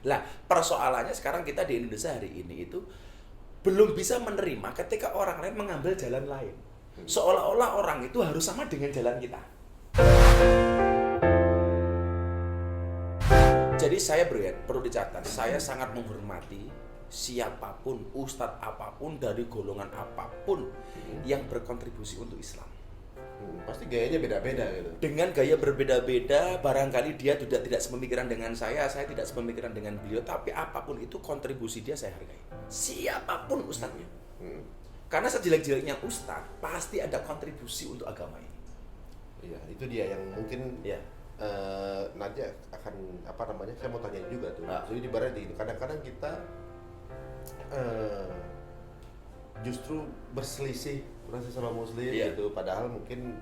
Lah, persoalannya sekarang kita di Indonesia hari ini itu belum bisa menerima ketika orang lain mengambil jalan lain. Seolah-olah orang itu harus sama dengan jalan kita. Jadi saya perlu dicatat, saya sangat menghormati siapapun, ustadz apapun, dari golongan apapun yang berkontribusi untuk Islam. Pasti gayanya beda-beda gitu. Dengan gaya berbeda-beda, barangkali dia tidak sepemikiran dengan saya tidak sepemikiran dengan beliau, tapi apapun itu kontribusi dia saya hargai. Siapapun ustadznya. Karena sejelek-jeleknya ustadz, pasti ada kontribusi untuk agama ini. Iya, itu dia yang mungkin ya. Nanti akan saya mau tanya juga tuh. Jadi ibaratnya kadang-kadang kita justru berselisih rasa sama muslim gitu, padahal mungkin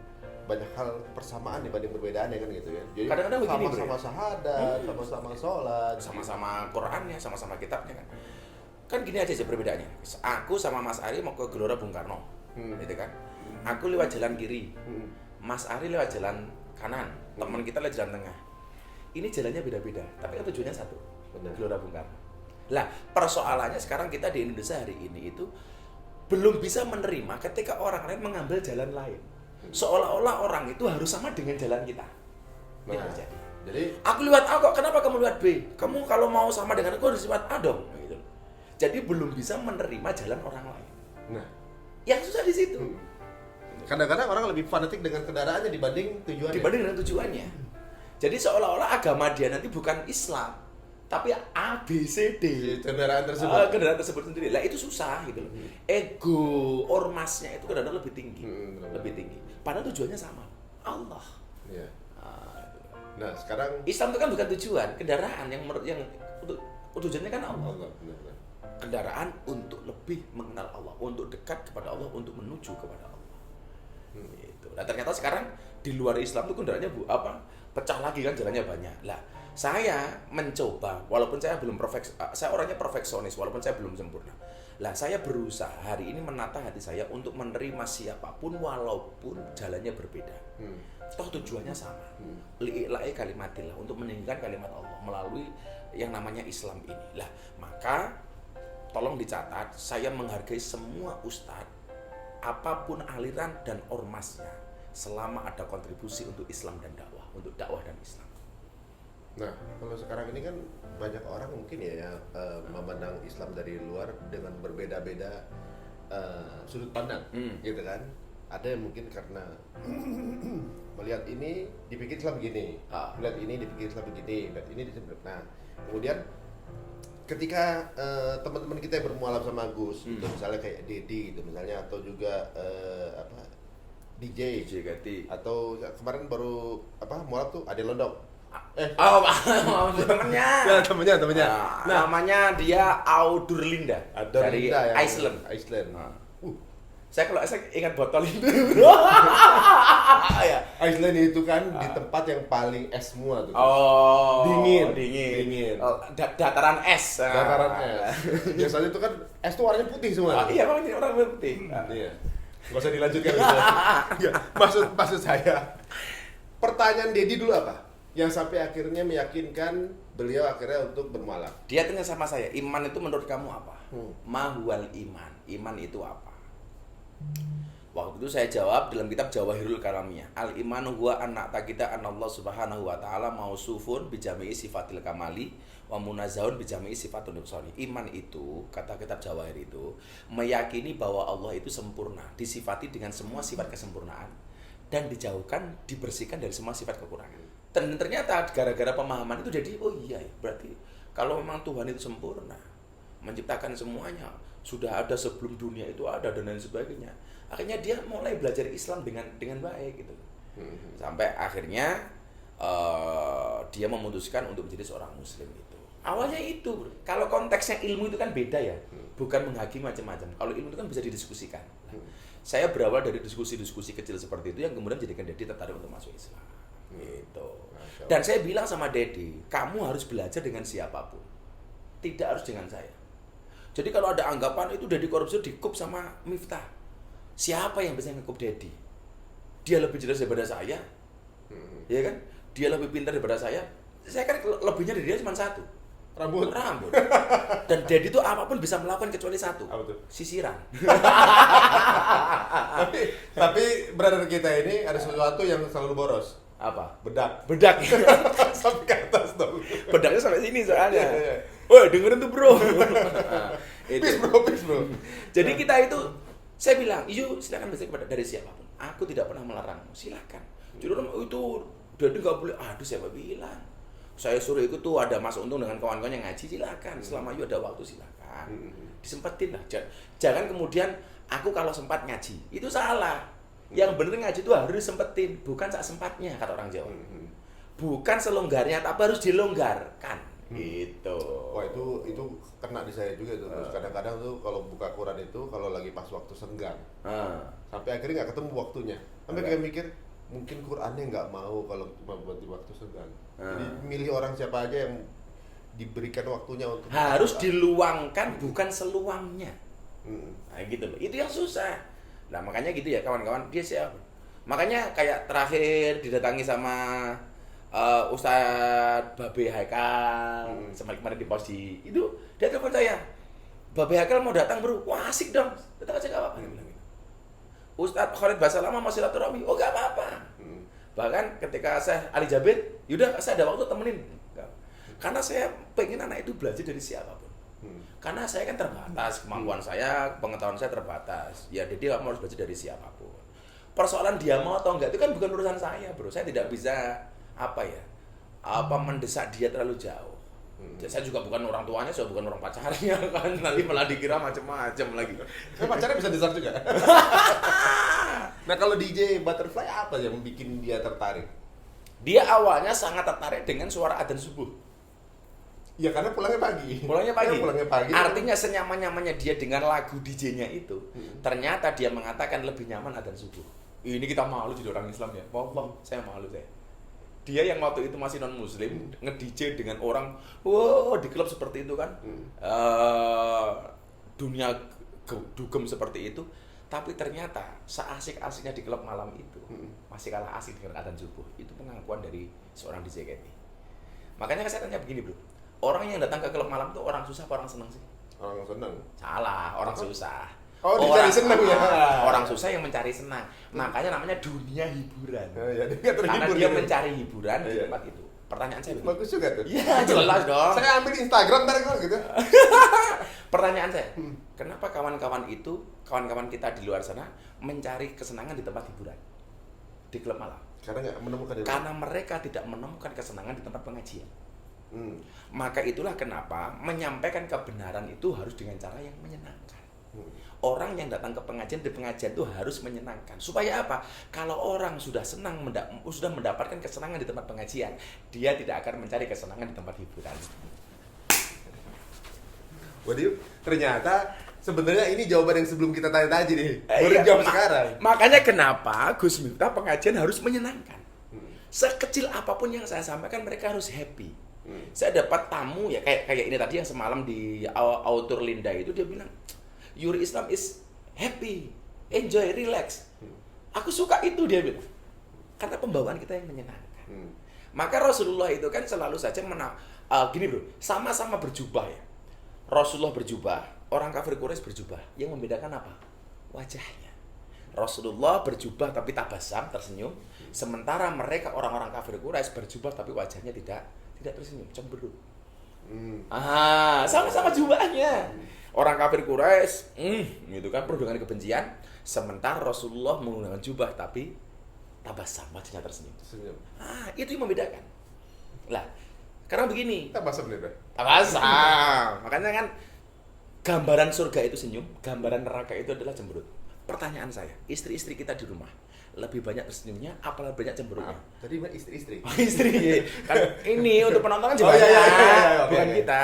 banyak hal persamaan dibanding perbedaan ya kan gitu ya. Jadi kadang-kadang begini, sama-sama syahadat, sama-sama sholat, sama-sama Qurannya, sama-sama kitabnya kan. Kan gini aja perbedaannya. Aku sama Mas Ari mau ke Gelora Bung Karno, gitu kan. Aku lewat jalan kiri, Mas Ari lewat jalan kanan, teman kita lewat jalan tengah. Ini jalannya beda-beda, tapi kan tujuannya satu, Gelora Bung Karno. Lah, persoalannya sekarang kita di Indonesia hari ini itu belum bisa menerima ketika orang lain mengambil jalan lain. Seolah-olah orang itu harus sama dengan jalan kita. Ini terjadi. Jadi aku lewat A kok, kenapa kamu lewat B? Kamu kalau mau sama dengan aku harus lewat A dong. Gitu. Jadi belum bisa menerima jalan orang lain. Nah, yang susah di situ. Kadang-kadang orang lebih fanatik dengan kendaraannya dibanding tujuannya. Jadi seolah-olah agama dia nanti bukan Islam, tapi A, B, C, D. Kendaraan tersebut sendiri. Lah itu susah gitu loh. Ego ormasnya itu kadang-kadang lebih tinggi. Lebih tinggi. Padahal tujuannya sama. Allah. Iya. Nah, sekarang Islam itu kan bukan tujuan, kendaraan yang untuk tujuannya kan Allah. Benar. Kendaraan untuk lebih mengenal Allah, untuk dekat kepada Allah, untuk menuju kepada Allah. Gitu. Nah, ternyata sekarang di luar Islam itu kendaraannya pecah lagi kan, jalannya banyak. Lah, saya mencoba, walaupun saya belum saya orangnya perfeksionis, walaupun saya belum sempurna. Lah, saya berusaha hari ini menata hati saya untuk menerima siapapun walaupun jalannya berbeda. Toh tujuannya sama. Li'ila'i kalimatillah, untuk meninggikan kalimat Allah melalui yang namanya Islam ini. Lah, maka tolong dicatat, saya menghargai semua ustadz, apapun aliran dan ormasnya, selama ada kontribusi untuk Islam dan dakwah, untuk dakwah dan Islam. Nah, kalau sekarang ini kan banyak orang mungkin ya memandang Islam dari luar dengan berbeda-beda sudut pandang, gitu kan? Ada yang mungkin karena melihat ini dipikir Islam begini, melihat ini dipikir Islam begini, melihat ini disebut. Nah, kemudian ketika teman-teman kita yang bermualaf sama Gus, gitu, misalnya kayak Dedi gitu misalnya, atau juga DJ Gati, atau kemarin baru mualaf tuh Ade Londok. temennya. Nah, namanya dia Audurlinda dari ya, Iceland. Saya ingat botol itu. Ya. Iceland itu kan di tempat yang paling es semua tuh. Dingin. Dataran es. Biasanya itu kan es tuh warnanya putih semua. Iya, makanya warna putih. Iya. Enggak usah dilanjutkan. Maksud saya, pertanyaan Dedi dulu apa? Yang sampai akhirnya meyakinkan beliau akhirnya untuk bermualaf. Dia tanya sama saya, iman itu menurut kamu apa? Mahuwal iman. Iman itu apa? Waktu itu saya jawab dalam kitab Jawahirul Kalamiyah, al-imanu huwa anna taqida anallah subhanahu wa ta'ala mausufun bijami'i sifatil kamali wa munazzahun bijami'i sifatul nuqsani. Iman itu, kata kitab Jawahir itu, meyakini bahwa Allah itu sempurna, disifati dengan semua sifat kesempurnaan, dan dijauhkan, dibersihkan dari semua sifat kekurangan. Dan ternyata gara-gara pemahaman itu jadi, oh iya ya, berarti kalau memang Tuhan itu sempurna, menciptakan semuanya, sudah ada sebelum dunia itu ada dan lain sebagainya. Akhirnya dia mulai belajar Islam dengan baik gitu. Sampai akhirnya dia memutuskan untuk menjadi seorang muslim itu. Awalnya itu, kalau konteksnya ilmu itu kan beda ya, bukan menghakimi macam-macam. Kalau ilmu itu kan bisa didiskusikan. Saya berawal dari diskusi-diskusi kecil seperti itu yang kemudian menjadikan Dedi tertarik untuk masuk Islam. Gitu. Dan saya bilang sama Dedi, kamu harus belajar dengan siapapun, tidak harus dengan saya. Jadi kalau ada anggapan itu Dedi Corbuzier dikup sama Miftah, siapa yang bisa ngekup Dedi? Dia lebih jelas daripada saya, ya kan? Dia lebih pintar daripada saya. Saya kan lebihnya dari dia cuma satu. Rambut. Dan Dedi itu apapun bisa melakukan kecuali satu. Apa tuh? Sisiran. tapi brother kita ini ada sesuatu yang selalu boros. Apa? Bedak. Sampai ke atas dong. Bedaknya sampai sini soalnya. Iya. Woi, dengerin tuh, Bro. Nah, itu. Peace bro. Jadi kita itu, saya bilang, yuk silakan belajar kepada dari siapapun. Aku tidak pernah melarangmu, silakan. Jadi orang itu Dedi nggak boleh. Aduh, siapa bilang? Saya suruh ikut tuh ada Mas Untung dengan kawan-kawan yang ngaji, silakan. Selama you ada waktu silakan. Disempetin lah. Jangan kemudian aku kalau sempat ngaji, itu salah. Yang bener ngaji itu harus disempetin, bukan sak sempatnya kata orang Jawa. Bukan selonggarnya, tapi harus dilonggarkan. Gitu. Wah itu kena di saya juga tuh. Kadang-kadang tuh kalau buka Quran itu kalau lagi pas waktu senggang, sampai akhirnya nggak ketemu waktunya. Sampai kayak mikir mungkin Qurannya nggak mau kalau cuma buat di waktu senggang. Jadi milih orang siapa aja yang diberikan waktunya untuk harus diluangkan, bukan seluangnya. Nah gitu loh. Itu yang susah. Nah makanya gitu ya kawan-kawan, dia siapa? Makanya kayak terakhir didatangi sama Ustadz Babe Haikal, kemarin di pos di itu, dia telepon saya, Babe Haikal mau datang bro, wah asik dong, datang aja gak apa-apa. Ustadz Khalid Basalamah mau silaturahmi, oh gak apa-apa. Bahkan ketika saya Ali Jabir, yaudah saya ada waktu temenin. Karena saya pengen anak itu belajar dari siapapun. Karena saya kan terbatas, kemampuan saya, pengetahuan saya terbatas. Ya jadi kamu harus belajar dari siapapun. Persoalan dia mau atau enggak itu kan bukan urusan saya, bro. Saya tidak bisa mendesak dia terlalu jauh. Saya juga bukan orang tuanya, saya bukan orang pacarnya kan. Nanti malah dikira macam-macam lagi. Kan pacarnya bisa desak juga. Nah kalau DJ Butterfly apa yang bikin dia tertarik? Dia awalnya sangat tertarik dengan suara adzan subuh. Ya karena pulangnya pagi. Pulangnya pagi. Ya, Artinya senyaman-nyamannya dia dengan lagu DJ-nya itu, ternyata dia mengatakan lebih nyaman adzan subuh. Ini kita malu jadi orang Islam ya. Wallah, saya malu saya. Dia yang waktu itu masih non muslim nge-DJ dengan orang di klub seperti itu kan. Dunia dugem seperti itu, tapi ternyata seasik-asiknya di klub malam itu masih kalah asik dengan adzan subuh. Itu pengakuan dari seorang DJ Kenny. Makanya saya tanya begini, Bro. Orang yang datang ke klub malam itu orang susah apa orang senang sih? Orang senang. Salah, orang susah. Oh, dicari senang ya. Orang susah yang mencari senang. Makanya namanya dunia hiburan. Ya, dia karena dia mencari hiburan di tempat itu. Pertanyaan saya begini. Bagus juga tuh. Iya, jelas dong. Saya ambil Instagram ntar kok gitu. Pertanyaan saya, kenapa kawan-kawan kita di luar sana mencari kesenangan di tempat hiburan? Di klub malam. Karena mereka tidak menemukan kesenangan di tempat pengajian. Maka itulah kenapa menyampaikan kebenaran itu harus dengan cara yang menyenangkan. Orang yang datang ke pengajian di pengajian itu harus menyenangkan. Supaya apa? Kalau orang sudah senang sudah mendapatkan kesenangan di tempat pengajian, dia tidak akan mencari kesenangan di tempat hiburan. Waduh, ternyata sebenarnya ini jawaban yang sebelum kita tanya tadi nih. Baru jawab sekarang. Makanya kenapa Gus Miftah pengajian harus menyenangkan. Sekecil apapun yang saya sampaikan mereka harus happy. Saya dapat tamu ya kayak ini tadi yang semalam di Autur Linda itu, dia bilang your Islam is happy, enjoy, relax. Aku suka itu, dia bilang. Karena pembawaan kita yang menyenangkan. Maka Rasulullah itu kan selalu saja gini bro, sama-sama berjubah ya. Rasulullah berjubah, orang kafir Quraisy berjubah. Yang membedakan apa? Wajahnya. Rasulullah berjubah tapi tabasam, tersenyum. Sementara mereka orang-orang kafir Quraisy berjubah tapi wajahnya tidak tersenyum, cemberut. Sama-sama jubahnya. Orang kafir Quraisy, gitu kan, penuh dengan kebencian. Sementara Rasulullah menggunakan jubah tapi tabasam, wajahnya tersenyum. Itu yang membedakan. Lah, karena begini. Tabasam nih, Bro. Tabasam. Makanya kan gambaran surga itu senyum, gambaran neraka itu adalah cemberut. Pertanyaan saya, istri-istri kita di rumah lebih banyak tersenyumnya apa lebih banyak cemberutnya? Tadi istri-istri. Istri. Kan ini untuk penonton kan juga bukan kita.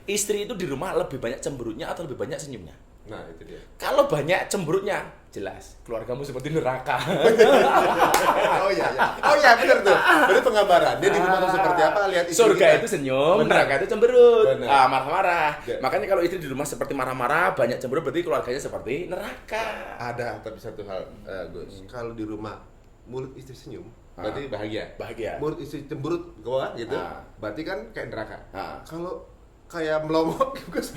Istri itu di rumah lebih banyak cemberutnya atau lebih banyak senyumnya? Nah, itu dia. Kalau banyak cemberutnya, jelas keluargamu seperti neraka. Oh iya benar tuh. Berarti penggambaran dia di rumah tuh seperti apa, lihat surga itu senyum, neraka itu cemberut. Marah-marah. Makanya kalau istri di rumah seperti marah-marah, banyak cemberut, berarti keluarganya seperti neraka. Ada tapi satu hal, Gus. Kalau di rumah mulut istri senyum, berarti bahagia. Bahagia. Mulut istri cemberut ke bawah gitu, berarti kan kayak neraka. Kalau kayak melomot Gus.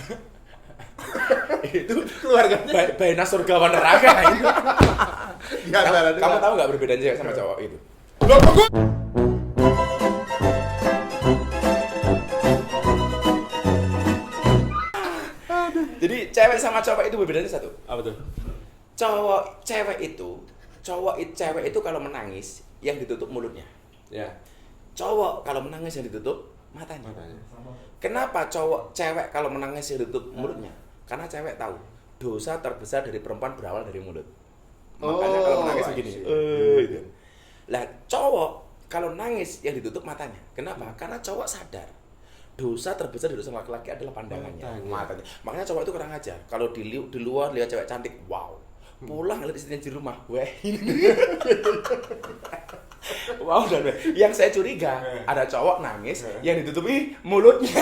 Itu Keluarganya baina surga wa neraka itu. di antara Kamu tahu nggak perbedaannya cewek sama cowok itu? Loh, kok gua? Jadi cewek sama cowok itu perbedaannya satu. Apa tuh? Cewek itu kalau menangis yang ditutup mulutnya. Ya. Cowok kalau menangis yang ditutup matanya. Kenapa cewek kalau menangis yang ditutup mulutnya? Karena cewek tahu dosa terbesar dari perempuan berawal dari mulut. Makanya kalau menangis begini. Gitu. Lah cowok kalau nangis yang ditutup matanya. Kenapa? Karena cowok sadar dosa terbesar dari dosa laki-laki adalah pandangannya, matanya. Makanya cowok itu kurang ajar. Kalau di luar lihat cewek cantik, wow. Pulang lihat istrinya di rumah, weh. Wow, dan yang saya curiga ada cowok nangis yang ditutupi mulutnya.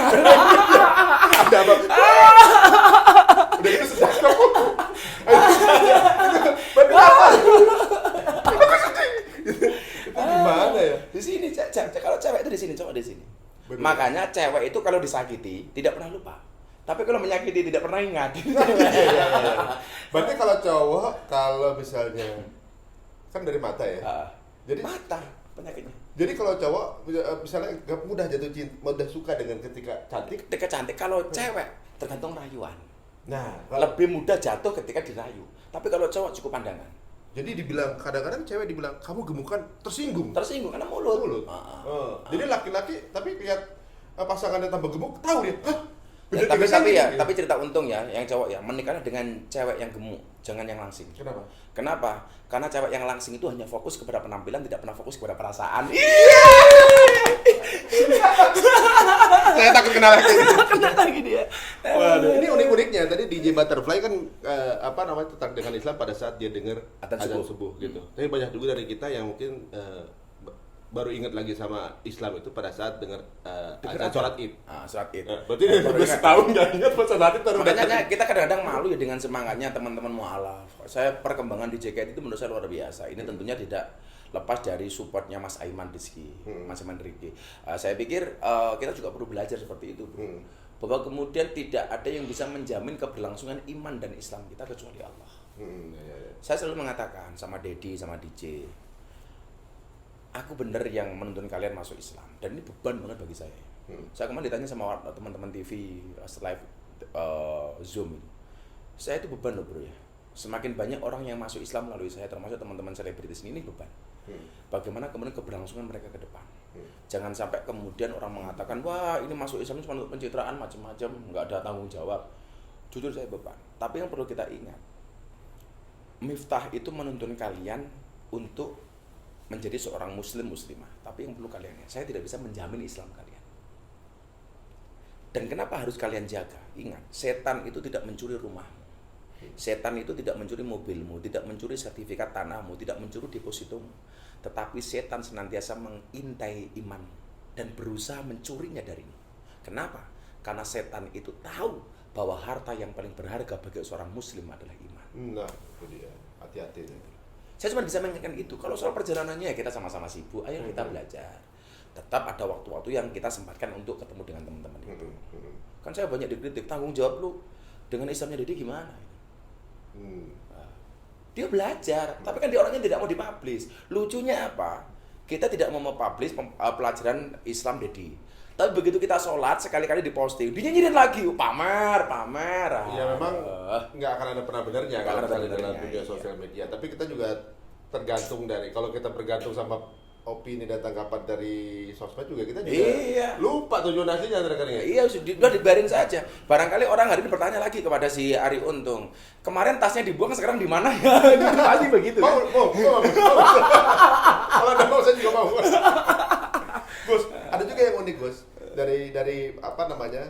Ada apa? Udah itu sudah kok. Berapa? Itu gimana ya? Di sini kalau cewek itu di sini, cowok di sini. Bener. Makanya cewek itu kalau disakiti tidak pernah lupa. Tapi kalau menyakiti tidak pernah ingat. Berarti kalau cowok kalau misalnya kan dari mata ya. Jadi mata penyakitnya. Jadi kalau cowok misalnya gak mudah jatuh cinta, mudah suka dengan ketika cantik. Ketika cantik, kalau cewek tergantung rayuan. Nah, Lebih mudah jatuh ketika dirayu. Tapi kalau cowok cukup pandangan. jadi dibilang kadang-kadang cewek dibilang kamu gemukan tersinggung. Tersinggung karena mulut. Jadi laki-laki tapi lihat pasangannya tambah gemuk tahu dia. Hah? Ya, Beda tinggi gitu. tapi cerita untung ya, yang cowok ya menikahlah dengan cewek yang gemuk, jangan yang langsing. Kenapa? Kenapa? Karena cewek yang langsing itu hanya fokus kepada penampilan, tidak pernah fokus kepada perasaan. Saya takut kena lagi. Kena lagi dia. Waduh, ini unik-uniknya tadi DJ Butterfly kan apa namanya tentang dengan Islam pada saat dia dengar azan subuh gitu. Tapi banyak juga dari kita yang mungkin baru ingat lagi sama Islam itu pada saat dengar azan sholat Id. Sholat Id. Berarti udah setahun nggak ingat pas sholat Id baru. Makanya kita kadang-kadang malu ya dengan semangatnya teman-teman mualaf. Saya perkembangan di JKT itu menurut saya luar biasa. Ini tentunya tidak lepas dari supportnya Mas Aiman Rizky, Mas Aiman Rizky. Saya pikir kita juga perlu belajar seperti itu, bro. Bahwa kemudian tidak ada yang bisa menjamin keberlangsungan iman dan Islam kita kecuali Allah. Saya selalu mengatakan sama Dedi, sama DJ, aku bener yang menuntun kalian masuk Islam, dan ini beban banget bagi saya. Saya kemarin ditanya sama teman-teman TV live Zoom ini, saya itu beban loh bro ya. Semakin banyak orang yang masuk Islam melalui saya, termasuk teman-teman selebritis ini beban. Bagaimana kemudian keberlangsungan mereka ke depan? Jangan sampai kemudian orang mengatakan, wah ini masuk Islam cuma untuk pencitraan macam-macam, nggak ada tanggung jawab. Jujur saya beban. Tapi yang perlu kita ingat, Miftah itu menuntun kalian untuk menjadi seorang muslimah. Tapi yang perlu kalian ingat, saya tidak bisa menjamin Islam kalian. Dan kenapa harus kalian jaga? Ingat, setan itu tidak mencuri rumahmu. Setan itu tidak mencuri mobilmu, tidak mencuri sertifikat tanahmu, tidak mencuri depositomu. Tetapi setan senantiasa mengintai iman dan berusaha mencurinya darimu. Kenapa? Karena setan itu tahu bahwa harta yang paling berharga bagi seorang muslim adalah iman. Nah, itu dia. Hati-hati itu. Saya cuma bisa mengingatkan itu. Kalau soal perjalanannya ya kita sama-sama sibuk, ayo kita belajar. Tetap ada waktu-waktu yang kita sempatkan untuk ketemu dengan teman-teman itu. Kan saya banyak dikritik, tanggung jawab lu dengan Islamnya Dede gimana? Dia belajar, tapi kan dia orangnya tidak mau dipublish. Lucunya apa? Kita tidak mau mempublish pelajaran Islam Dedi. Tapi begitu kita sholat, sekali-kali diposting, dia nyinyirin lagi, pamer. Ya memang nggak akan ada pernah benarnya kalau misalnya dalam media sosial media. Tapi kita juga tergantung dari, kalau kita bergantung sama opini dan tanggapan dari sosmed juga kita juga lupa tujuan aslinya terkadang ya. Iya, sudah dibiarin saja. Barangkali orang hari ini bertanya lagi kepada si Ari Untung, kemarin tasnya dibuang, sekarang di mana ya? Pasti begitu. Mau. Kalau ada mau saya juga mau. Gus, ada juga yang unik Gus. Dari apa namanya?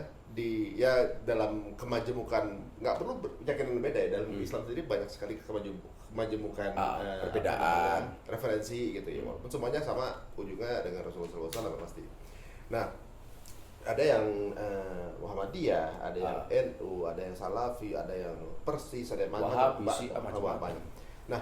Dalam kemajemukan, nggak perlu keyakinan beda ya, dalam Islam sendiri banyak sekali kemajemukan perbedaan referensi gitu ya, walaupun semuanya sama ujungnya dengan Rasulullah SAW pasti. Nah, ada yang Muhammadiyah, ada yang NU, ada yang Salafi, ada yang Persis, ada yang macam-macam. Nah,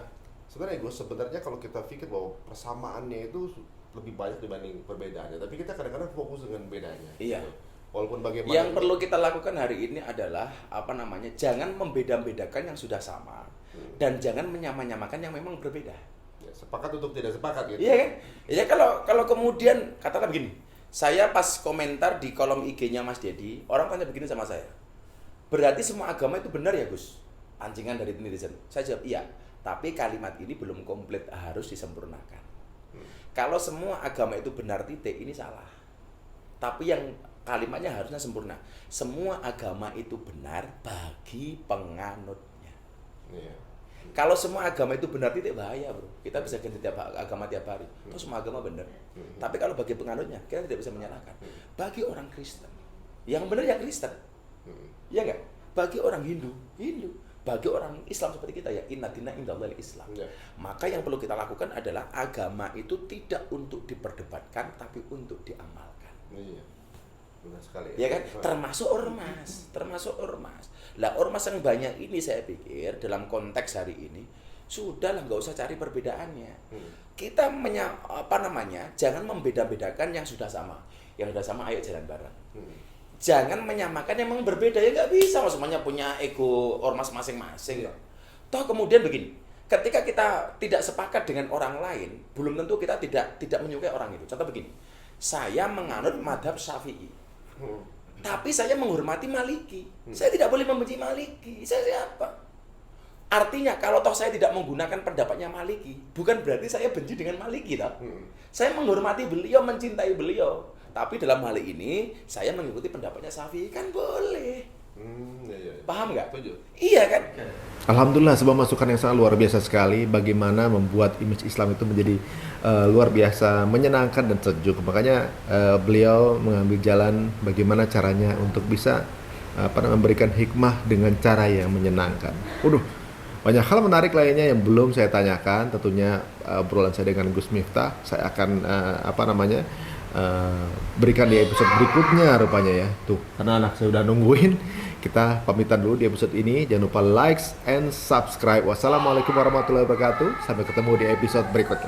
sebenarnya kalau kita pikir bahwa persamaannya itu lebih banyak dibanding perbedaannya, tapi kita kadang-kadang fokus dengan bedanya. Iya. Gitu. Walaupun bagaimana. Yang perlu kita lakukan hari ini adalah jangan membeda-bedakan yang sudah sama dan jangan menyamakan yang memang berbeda. Ya, sepakat untuk tidak sepakat gitu. Iya kan? Ya kalau kemudian katakan begini, saya pas komentar di kolom IG-nya Mas Dedi, orang tanya begini sama saya. Berarti semua agama itu benar ya, Gus? Ancingan dari netizen. Saya jawab iya, tapi kalimat ini belum komplit, harus disempurnakan. Kalau semua agama itu benar titik, ini salah. Tapi yang kalimatnya harusnya sempurna. Semua agama itu benar bagi penganutnya. Iya. Kalau semua agama itu benar titik, bahaya bro. Kita bisa ganti agama tiap hari. Terus semua agama benar. Tapi kalau bagi penganutnya, kita tidak bisa menyalahkan. Bagi orang Kristen, yang benar yang Kristen. Ya enggak? Bagi orang Hindu. Bagi orang Islam seperti kita ya, inna dina indallahil Islam. Ya. Maka yang perlu kita lakukan adalah agama itu tidak untuk diperdebatkan, tapi untuk diamalkan. Iya. Benar sekali. Ya kan? Termasuk ormas. Lah ormas yang banyak ini saya pikir dalam konteks hari ini sudahlah, nggak usah cari perbedaannya. Kita jangan membeda-bedakan yang sudah sama. Yang sudah sama ayo jalan bareng. Jangan menyamakan yang memang berbeda, ya nggak bisa, semuanya punya ego ormas masing-masing. Toh kemudian begini, ketika kita tidak sepakat dengan orang lain, belum tentu kita tidak menyukai orang itu. Contoh begini, saya menganut madhab Syafi'i, tapi saya menghormati Maliki. Saya tidak boleh membenci Maliki. Saya siapa? Artinya kalau toh saya tidak menggunakan pendapatnya Maliki, bukan berarti saya benci dengan Maliki, toh. Saya menghormati beliau, mencintai beliau. Tapi dalam hal ini saya mengikuti pendapatnya Syafi'i, kan boleh. Iya. Paham nggak? Setuju. Iya kan? Alhamdulillah, sebuah masukan yang sangat luar biasa sekali bagaimana membuat image Islam itu menjadi luar biasa menyenangkan dan sejuk. Makanya beliau mengambil jalan bagaimana caranya untuk bisa memberikan hikmah dengan cara yang menyenangkan. Banyak hal menarik lainnya yang belum saya tanyakan. Tentunya obrolan saya dengan Gus Miftah saya akan berikan di episode berikutnya rupanya ya. Tuh, karena anak saya udah nungguin. Kita pamitan dulu di episode ini. Jangan lupa like and subscribe. Wassalamualaikum warahmatullahi wabarakatuh. Sampai ketemu di episode berikutnya.